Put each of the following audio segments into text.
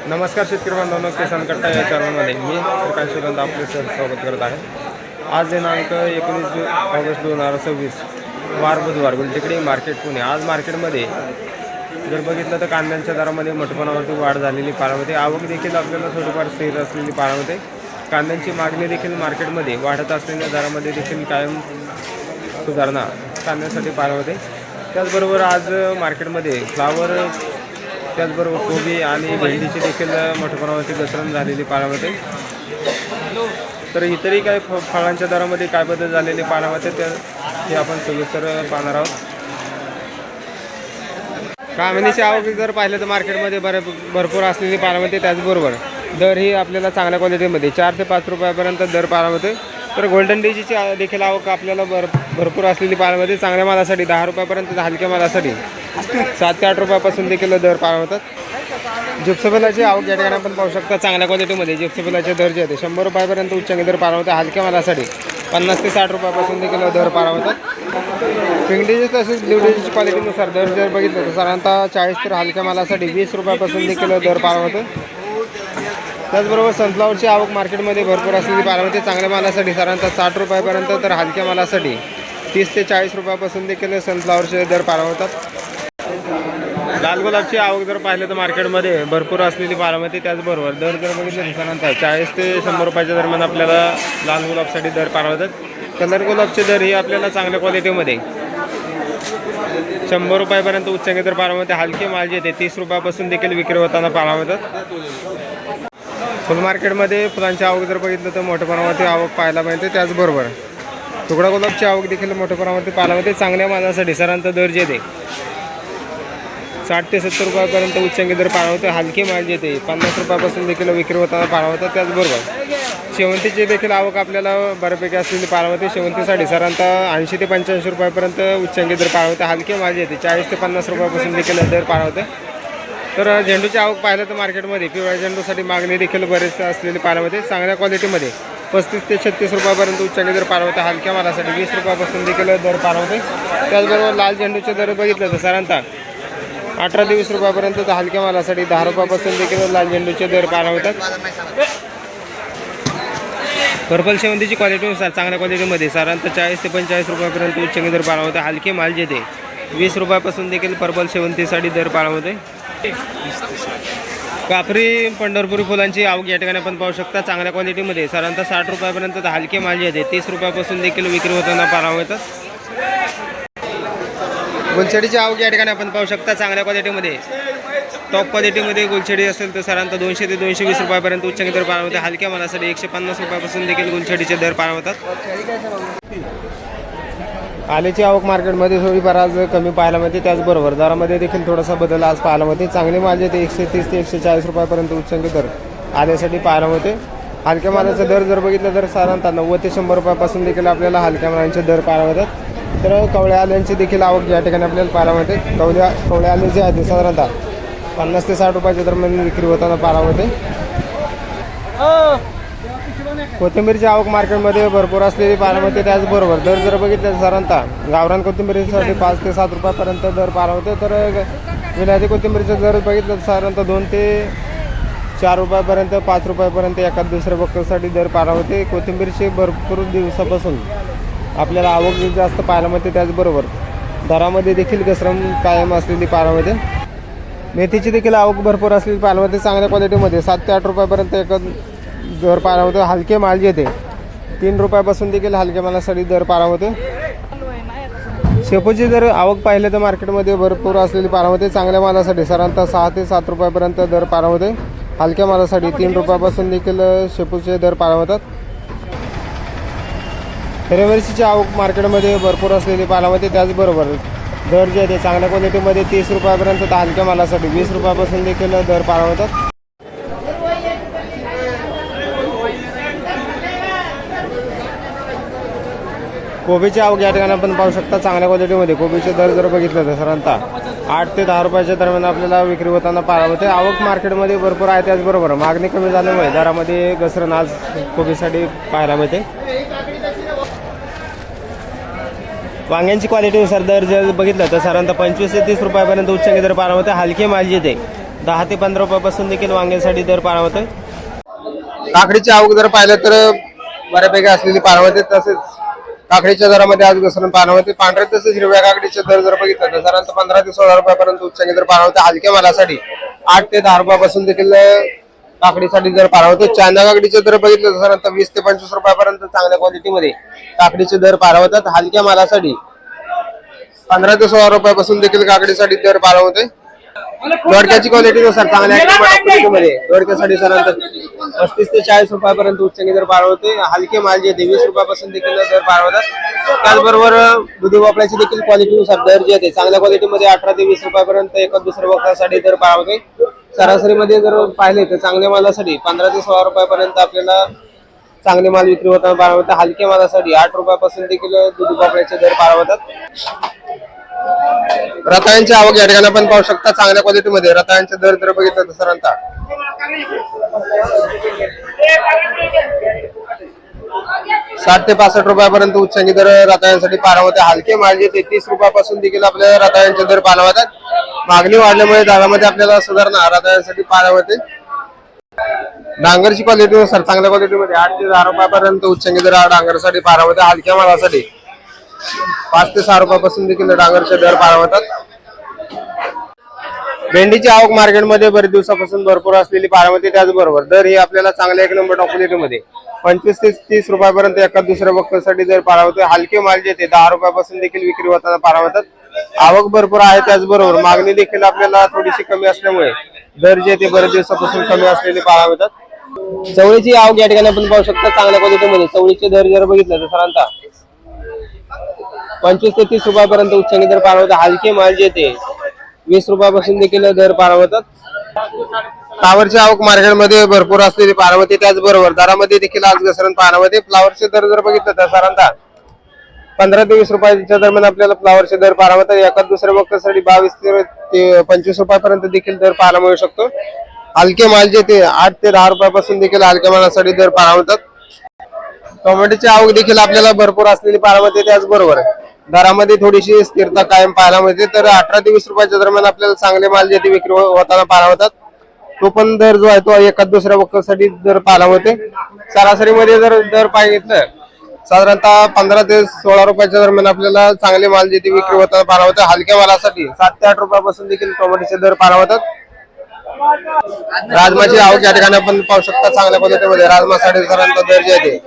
नमस्कार शेतकरी बांधवांनो, किसान कट्टा या चॅनलमध्ये मी श्रीकांत शिरंद आपले स्वागत करत आहे। आज दिनांक 19 ऑगस्ट 2026 वार बुधवार, गुलटेकडी मार्केट पुणे। आज मार्केटमध्ये जर बघितलं तर कांद्यांच्या दरामध्ये मोठेपणावरती वाढ झालेली पाहायला मिळते। आवक देखील आपल्याला थोडीफार स्थिर असलेली पाहायला मिळते। कांद्यांची मागणी देखील मार्केटमध्ये वाढत असलेल्या दरामध्ये देखील कायम सुधारणा कांद्यासाठी पाहायला मिळते। त्याचबरोबर आज मार्केटमध्ये फ्लावर, त्याचबरोबर कोबी आणि भेंडीची देखील मोठ्या प्रमाणावरती घसरण झालेली पाहायला मिळते। तर इतरही काही फळांच्या दरामध्ये काय बदल झालेले पाहायला मिळते ते आपण सविस्तर पाहणार आहोत। कामिनीची आवक जर पाहिलं तर मार्केटमध्ये भरपूर असलेली पाहायला मिळते। त्याचबरोबर दर ही आपल्याला चांगल्या क्वालिटीमध्ये 4 ते 5 रुपयापर्यंत दर पाहायला मिळते। तर गोल्डन डीजीची देखील आवक आपल्याला भरपूर असलेली पाहायला मिळते। चांगल्या मालासाठी 10 रुपयापर्यंत, हलक्या मालासाठी 7 ते 8 रुपयापासून देखील दर पाहायला मिळतात। जिप्सफेलाची आवक या ठिकाणी आपण पाहू शकता। चांगल्या क्वालिटीमध्ये जिप्सफेलाचे दर जे आहेत 100 रुपयापर्यंत उच्चांकी दर पाहायला मिळतात। हलक्या मालासाठी 50 ते 60 रुपयापासून देखील दर पाहायला मिळतात। पिंगडीचे तसेच ब्ल्यू डीजीची क्वालिटीनुसार दर जर बघितलं तर साधारणतः 40 तर हलक्या मालासाठी 20 रुपयापासून देखील दर पाहायला मिळतो। त्याचबरोबर सनफ्लावरची आवक मार्केटमध्ये भरपूर असलेली पाहायला मिळते। चांगल्या मालासाठी साधारणतः 60 रुपयापर्यंत, तर हलक्या मालासाठी 30 ते 40 रुपयापासून देखील सनफ्लावरचे दर पाहायला मिळतात। लाल गुलाबची आवक जर पाहिलं तर मार्केटमध्ये भरपूर असलेली पाहायला मिळते। त्याचबरोबर दर जर बघितलं साधारणतः 40 ते 100 रुपयाच्या दरम्यान आपल्याला लाल गुलाबसाठी दर पाहायला मिळतात। कलर गुलाबचे दर ही आपल्याला चांगल्या क्वालिटीमध्ये 100 रुपयापर्यंत उच्चांकी दर पाहायला मिळते। हलके माल जे ते 30 रुपयापासून देखील विक्री होताना पाहायला मिळतात। फुल मार्केटमध्ये फुलांची आवक जर बघितलं तर मोठ्या प्रमाणावरती आवक पाहायला मिळते। त्याचबरोबर तुकडा गुलाबची आवक देखील मोठ्या प्रमाणावरती पाहायला मिळते। चांगल्या मालासाठी साधारणतः दर जे ते 60 ते 70 रुपयापर्यंत उच्चांकी दर पाहायला मिळते। हलके माल जे ते 50 रुपयापासून देखील विक्री होताना पाहायला मिळतात। त्याचबरोबर शेवंतीची देखील आवक आपल्याला बऱ्यापैकी असलेली पाहायला मिळते। शेवंतीसाठी साधारणतः 80 ते 85 रुपयापर्यंत उच्चांकी दर पाहायला मिळते। हलके माल जे ते 40 ते 50 रुपयापासून देखील दर पाहायला मिळते। तर झेंडूची आवक पाहिलं तर मार्केटमध्ये पिवळ्या झेंडूसाठी मागणी देखील बरेच असलेली पाहायला मिळते। चांगल्या क्वालिटीमध्ये 35 ते 36 रुपयापर्यंत उच्चांकी दर पाहायला मिळते। हलक्या मालासाठी 20 रुपयापासून देखील दर पाहायला मिळते। त्याचबरोबर लाल झेंडूचे दर बघितलं तर साधारणतः 18 ते 20 रुपयापर्यंत, तर हलक्या मालासाठी 10 रुपयापासून देखील लाल झेंडूचे दर पाहायला मिळतात। पर्पल शेवंतीची क्वालिटीनुसार चांगल्या क्वालिटीमध्ये साधारणतः 40 ते 45 रुपयापर्यंत उच्चांकी दर पाहायला मिळते। हलके माल जे ते 20 रुपयापासून देखील पर्पल शेवंतीसाठी दर पाहायला मिळते। कापरी पंढरपुरी फुलांची आवक या ठिकाणी आपण पाहू शकता। चांगल्या क्वालिटीमध्ये साधारणतः 60 रुपयापर्यंत, तर हलके माल जे ते 30 रुपयापासून देखील विक्री होताना पाहायला मिळतात। गुलछडीची आवक या ठिकाणी आपण पाहू शकता। चांगल्या क्वालिटीमध्ये टॉप क्वालिटीमध्ये गुलछडी असेल तर साधारणतः 200 ते 220 रुपयापर्यंत उच्चांकी दर पाहायला मिळते। हलक्या मालासाठी 150 रुपयापासून देखील गुलछडीचे दर पाहायला मिळतात। आल्याची आवक मार्केटमध्ये थोडीफार आज कमी पाहायला मिळते। त्याचबरोबर दरामध्ये देखील थोडासा बदल आज पाहायला मिळते। चांगले माल जे ते 130 ते 140 रुपयापर्यंत उच्चांकी दर आल्यासाठी पाहायला मिळते। हलक्या मालाचा दर जर बघितलं तर साधारणतः 90 ते 100 रुपयापासून देखील आपल्याला हलक्या मालांचे दर पाहायला मिळतात। तर कवळ्या आल्यांची देखील आवक या ठिकाणी आपल्याला पाहायला मिळते। कवळ्या आले जे आहेत साधारणतः 50 ते 60 रुपयाच्या दरम्यान विक्री होताना पाहायला मिळते। कोथिंबीरची आवक मार्केटमध्ये भरपूर असलेली पाहायला मिळते। त्याचबरोबर दर जर बघितलं तर साधारणतः गावरान कोथिंबीरीसाठी 5 ते 7 रुपयापर्यंत दर पाहायला मिळते। तर विलायती कोथिंबीरीचा दर बघितलं तर साधारणतः 2 ते 4 रुपयापर्यंत, 5 रुपयापर्यंत एखाद दुसऱ्या बक्कलसाठी दर पाहायला मिळते। कोथिंबीरची भरपूर दिवसापासून आपल्याला आवक जास्त पाहायला मिळते। त्याचबरोबर दरामध्ये देखील घसरण कायम असलेली पाहायला मिळते। मेथीची देखील आवक भरपूर असलेली पाहायला मिळते। चांगल्या क्वालिटीमध्ये 7 ते 8 रुपयापर्यंत एक दर पाहायला मिळतो। हलके माल जे ते 3 रुपयापासून देखील हलक्या मालासाठी दर पाहायला मिळतो। शेपूची जर आवक पाहिलं तर मार्केटमध्ये भरपूर असलेली पाहायला मिळते। चांगल्या मालासाठी साधारणतः 6 ते 7 रुपयापर्यंत दर पाहायला मिळते। हलक्या मालासाठी 3 रुपयापासून देखील शेपूचे दर पाहायला मिळतात। हिरव्या मिरचीची आवक मार्केटमध्ये भरपूर असलेली पाहायला मिळते। त्याचबरोबर दर जे ते चांगल्या क्वालिटीमध्ये 30 रुपयापर्यंत, तर हलक्या मालासाठी 20 रुपयापासून देखील दर पाहायला मिळतात। कोबीची आवक या ठिकाणी आपण पाहू शकता। चांगल्या क्वालिटीमध्ये कोबीचे दर जर बघितलं तर साधारणतः 8 ते 10 रुपयाच्या दरम्यान आपल्याला विक्री होताना पाहायला मिळते। आवक मार्केटमध्ये भरपूर आहे। त्याचबरोबर मागणी कमी झाल्यामुळे दरामध्ये घसरण आज कोबीसाठी पाहायला मिळते। वांग्यांची क्वालिटीनुसार दर जर बघितलं तर साधारणतः 25 ते 30 रुपयापर्यंत उच्चांकी दर पाहायला मिळते। हलके माल जे ते 10 ते 15 रुपयापासून देखील वांग्यासाठी दर पाळवतोय. काकडीची आवक जर पाहिलं तर बऱ्यापैकी असलेली पाळवते. तसेच काकडीच्या दरामध्ये आज घसरण पाळवते. पांढऱ्या तसेच हिरव्या काकडीचे दर जर बघितलं तर साधारणतः 15 ते 16 रुपयापर्यंत उच्चांकी दर पाळवते. हलक्या मालासाठी 8 ते 10 रुपयापासून देखील काकडीसाठी दर पाळवते. चांदा काकडीचे दर बघितलं तर साधारणतः 20 ते 25 रुपयापर्यंत चांगल्या क्वालिटीमध्ये काकडीचे दर पाळवतात. हलक्या मालासाठी 15 ते 16 रुपयापासून देखील काकडीसाठी दर पाळवते. दोडक्याची क्वालिटीनुसार चांगल्या क्वालिटीमध्ये दोडक्यासाठी साधारणतः 35 ते 40 रुपयापर्यंत उच्चांकी दर पाळवते. हलके माल जे 20 रुपयापासून देखील दर पाळवतात. त्याचबरोबर दुधी भोपळ्याची देखील क्वालिटीनुसार दर जे आहे चांगल्या क्वालिटीमध्ये 18 ते 20 रुपयापर्यंत एका दुसऱ्या वक्तासाठी दर पाळवते. सरासरीमध्ये जर पाहिले तर चांगल्या मालासाठी 15 ते 16 रुपयापर्यंत आपल्याला चांगले माल विक्री होताना पाळवतात. हलक्या मालासाठी 8 रुपयापासून देखील दुधी भोपळ्याचे दर पाळवतात. रताळ्यांची आवक या ठिकाणी आपण पाहू शकता. चांगल्या क्वालिटीमध्ये रताळ्यांचे दर जर बघितलं तर साधारणतः 60 ते 65 रुपयापर्यंत उच्चांकी दर रताळ्यांसाठी पाळवते. हलके माल जे 30 रुपयापासून देखील आपल्याला रताळ्यांचे दर पाळवतात. मागणी वाढल्यामुळे दरामध्ये आपल्याला सुधारणा रताळ्यांसाठी पाळवते. डांगरची क्वालिटीनुसार चांगल्या क्वालिटीमध्ये 8 ते 10 रुपयापर्यंत उच्चांकी दर डांगरसाठी पाळवते. हलक्या मालासाठी 5 ते 6 रुपयापासून देखील डांगरचे दर पाळवतात. भेंडीची आवक मार्केटमध्ये बरेच दिवसापासून भरपूर असलेली पाळवते. त्याचबरोबर दर ही आपल्याला चांगल्या 1 नंबर क्वालिटीमध्ये 25 ते 30 रुपयापर्यंत एका दुसऱ्या वक्तासाठी दर पाळवते. हलके माल जे ते 10 रुपयापासून देखील विक्री होताना पाळवतात. आवक भरपूर आहे. त्याचबरोबर मागणी देखील आपल्याला थोडीशी कमी असल्यामुळे दर जे ते बरेच दिवसापासून कमी असलेले पाळवतात. चवळीची आवक या ठिकाणी आपण पाहू शकता. चांगल्या क्वालिटीमध्ये चवळीचे दर जर बघितलं तर साधारणतः 25 ते 30 रुपयापर्यंत उच्चांकी दर पाळवतात. हलके माल जे ते 20 रुपयापासून देखील दर पाळवतात. फ्लावरची आवक मार्केटमध्ये भरपूर असलेली पाळवते. त्याचबरोबर दरामध्ये देखील आज घसरण पाळवते. फ्लावरचे दर जर बघितलं तर साधारणतः 15 ते 20 रुपयाच्या दरम्यान आपल्याला फ्लावरचे दर पाळवतात. एका दुसऱ्या वक्तासाठी 22 ते 25 रुपयापर्यंत देखील दर पाहायला मिळू शकतो. हलके माल जे ते 8 ते 10 रुपयापासून देखील हलक्या मालासाठी दर पाळवतात. टोमॅटोची आवक देखील आपल्याला भरपूर असलेली पाळवते. त्याचबरोबर दरामध्ये थोडीशी स्थिरता कायम पाहायला मिळते. तर 18 ते 20 रुपयाच्या दरम्यान आपल्याला चांगले माल जे ते विक्री होताना पाळवतात. तो पण दर जो आहे तो एका दुसऱ्या वक्तासाठी दर पाहायला मिळते. सरासरीमध्ये जर दर पाहिलं साधारणतः 15 ते 16 रुपयाच्या दरम्यान आपल्याला चांगले माल जे ते विक्री होताना पाळवतात. हलक्या मालासाठी 7 ते 8 रुपयापासून देखील टोमॅटोचे दर पाळवतात. राजमाची आवक या ठिकाणी आपण पाहू शकता. चांगल्या क्वालिटीमध्ये राजमासाठी साधारणतः दर जे आहे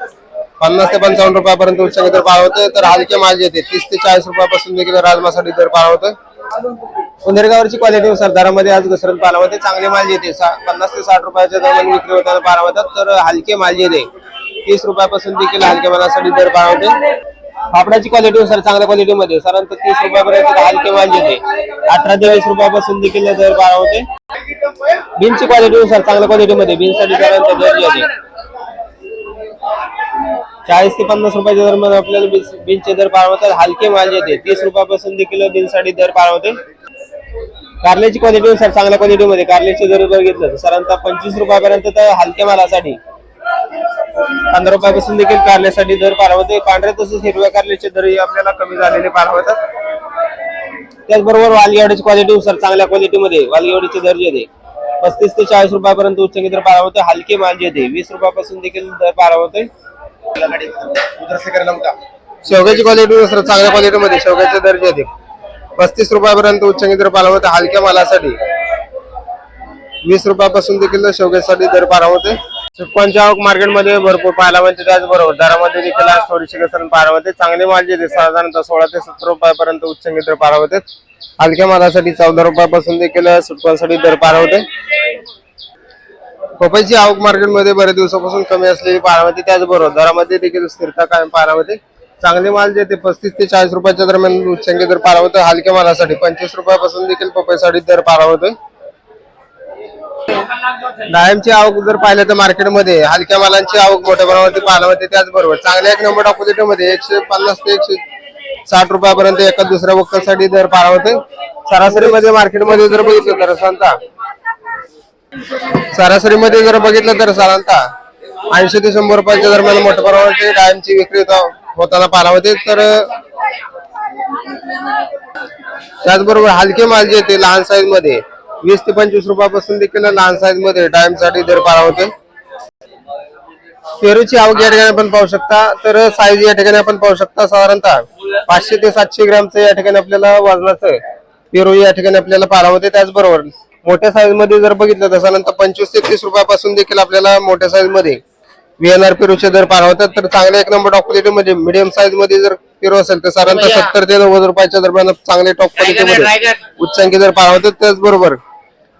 50 ते 55 रुपयापर्यंत उच्चांकी दर पाळवते. तर हलके माल जे 30 ते 40 रुपयापासून देखील राजमासाठी दर पाळवते. उंदरगावरची क्वालिटीनुसार दरामध्ये आज घसरण पाळवते. चांगले माल जे 50 ते 60 रुपयाच्या दरम्यान विक्री होताना पाळवतात. तर हलके माल जे 30 रुपयापासून देखील हलक्या मालासाठी दर पाळवते. पापडाची क्वालिटीनुसार चांगल्या क्वालिटीमध्ये साधारणतः 30 रुपयापर्यंत हलके माल जे 18 ते 20 रुपयापासून देखील दर पाळवते. बीनची क्वालिटीनुसार चांगल्या क्वालिटीमध्ये बीनसाठी साधारणतः दर जे 40 ते 50 रुपयाच्या दरम्यान आपल्याला बीनचे दर पाळवतात. हलके माल जे 30 रुपयापासून देखील बीनसाठी दर पाळवते. कारल्याची क्वालिटीनुसार चांगल्या क्वालिटीमध्ये कारल्याचे दर बघितलं तर साधारणतः 25 रुपयापर्यंत तर हलक्या मालासाठी 15 रुपयापासून देखील कारल्यासाठी दर पाळवते. पांढऱ्या तसेच हिरव्या कारल्याचे दरही आपल्याला कमी झालेले पाळवतात. त्याचबरोबर वालगेवड्याची क्वालिटीनुसार चांगल्या क्वालिटीमध्ये वालगेवडीचे दर जे 35 ते 40 रुपयापर्यंत उच्चांकी दर पाळवते. हलके माल जे 20 रुपयापासून देखील दर पाळवते. शेवग्याची क्वालिटीनुसार चांगल्या क्वालिटीमध्ये शेवग्याचे दर जे 35 रुपयापर्यंत उच्चांकी दर पाळवते. हलक्या मालासाठी 20 रुपयापासून देखील शेवग्यासाठी दर पाळवते. चिपकांच्या आवक मार्केटमध्ये भरपूर पाहायला मिळते. त्याचबरोबर दरामध्ये देखील आज थोडीशी घसरण पाळवते. चांगले माल जे साधारणतः 16 ते 17 रुपयापर्यंत उच्चांकी दर पाळवते. हलक्या मालासाठी 14 रुपयापासून देखील सुटकांसाठी दर पाळवते. पपईची आवक मार्केटमध्ये बरेच दिवसापासून कमी असलेली पाळवते. त्याचबरोबर दरामध्ये देखील स्थिरता कायम पाहायला मिळते. चांगले माल जे 35 ते 40 रुपयाच्या दरम्यान उच्चांकी दर पाळवते. हलक्या मालासाठी 25 रुपयापासून देखील पपईसाठी दर पाळवते. डाळिंबची आवक जर पाहिलं तर मार्केटमध्ये हलक्या मालांची आवक मोठ्या प्रमाणावरती पाहायला मिळते. त्याचबरोबर चांगल्या 1 नंबर ऑपोजिटमध्ये 150 ते 160 रुपयापर्यंत एका दुसऱ्या वक्तासाठी दर पाळवते. सरासरीमध्ये मार्केटमध्ये जर बघितलं तर सरासरीमध्ये जर बघितलं तर साधारणतः 80 ते 100 रुपयाच्या दरम्यान मोठ्या प्रमाणावरती डाळिंबची विक्री होताना पाहायला मिळते. तर त्याचबरोबर हलके माल जे ते लहान साईज मध्ये 20 ते 25 रुपयापासून देखील लहान साईज मध्ये डाळिंबसाठी दर पारावते. पेरूची आवक या ठिकाणी आपण पाहू शकता. तर साईज या ठिकाणी आपण पाहू शकता साधारणतः 500 ते 700 ग्रॅमचं या ठिकाणी आपल्याला वजनाचं पेरू या ठिकाणी आपल्याला पारावते. त्याचबरोबर मोठ्या साईज मध्ये जर बघितलं तर नंतर 25 ते 30 रुपयापासून देखील आपल्याला मोठ्या साईज मध्ये व्हीएनआर पेरूचे दर पारावतात. तर चांगल्या 1 नंबर टॉप क्वालिटी मध्ये मिडियम साईज मध्ये जर पेरू असेल तर साधारणतः 70 ते 90 रुपयाच्या दरम्यान चांगले टॉप क्वालिटी मध्ये उच्चांकी दर पारावतात. त्याचबरोबर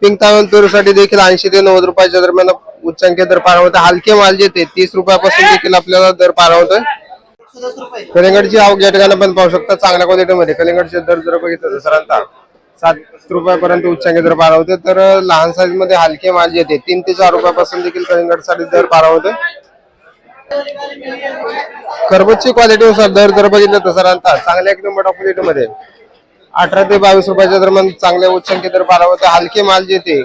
पिंक तांबन पेरूसाठी देखील 80 ते 90 रुपयाच्या दरम्यान उच्चांकी दर पारावतात. हलके माल जे ते 30 रुपयापासून देखील आपल्याला दर पारावतोय. कलिंगडची आवक या ठिकाणी आपण पाहू शकता चांगल्या क्वालिटी मध्ये कलिंगडचे दर जर बघितलं तर साधारणतः 7 रुपयापर्यंत उच्चांकी दर पारावते. तर लहान साईज मध्ये हलके माल जे ते 3 ते 4 रुपयापासून देखील कलिंगडसाठी दर पारावते. खरबूजची क्वालिटीनुसार दर जर बघितलं तर साधारणतः चांगल्या 1 नंबर क्वालिटी मध्ये 18 ते 22 रुपयाच्या दरम्यान चांगल्या उच्चांकी दर पारावतात. हलके माल जे ते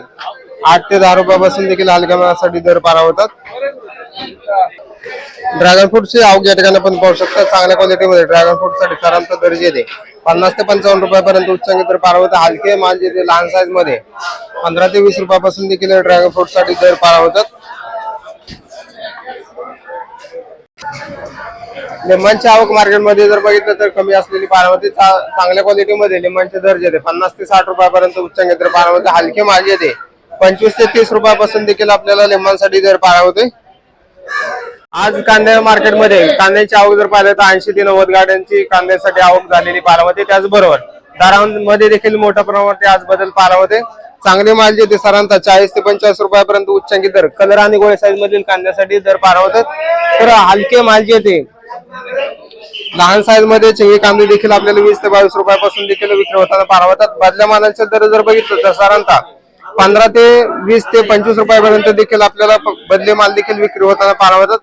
8 ते 10 रुपयापासून देखील हलक्या मालासाठी दर पारावतात. ड्रॅगन फ्रूटची आवक या ठिकाणी आपण पाहू शकता चांगल्या क्वालिटी मध्ये ड्रॅगन फ्रूट साठी साधारणतः दर जे ते 50 ते 55 रुपयापर्यंत उच्चांकी दर पारावतात. हलके माल जे ते लहान साईज मध्ये 15 ते 20 रुपयापासून देखील ड्रॅगन फ्रूट साठी दर पारावतात. लिंबांची आवक मार्केटमध्ये जर बघितलं तर कमी असलेली पारावती. चांगल्या क्वालिटीमध्ये लिंबांचे दर जे ते 50 ते 60 रुपयापर्यंत उच्चांकी दर पारावते. हलके माल जे ते 25 ते 30 रुपयापासून देखील आपल्याला लिंबांसाठी दर पारावते. आज कांद्या मार्केटमध्ये कांद्याची आवक जर पाहिलं तर 80 ते 90 गाड्यांची कांद्यासाठी आवक झालेली पारावते. त्याचबरोबर दरामध्ये देखील मोठ्या प्रमाणात आज बदल पारावते. चांगले माल जे ते साधारणतः 40 ते 45 रुपयापर्यंत उच्चांकी दर कलर आणि गोळे साईज मधील कांद्यासाठी दर पारावतात. तर हलके माल जे ते लहान साईज मध्ये चिंगी कांदे देखील आपल्याला 20 ते 22 रुपयापासून देखील विक्री होताना पारावतात. बदल्या मालाचे दर जर बघितलं तर साधारणतः 15 ते 20 ते 25 रुपयापर्यंत देखील आपल्याला बदले माल देखील विक्री होताना पारावतात.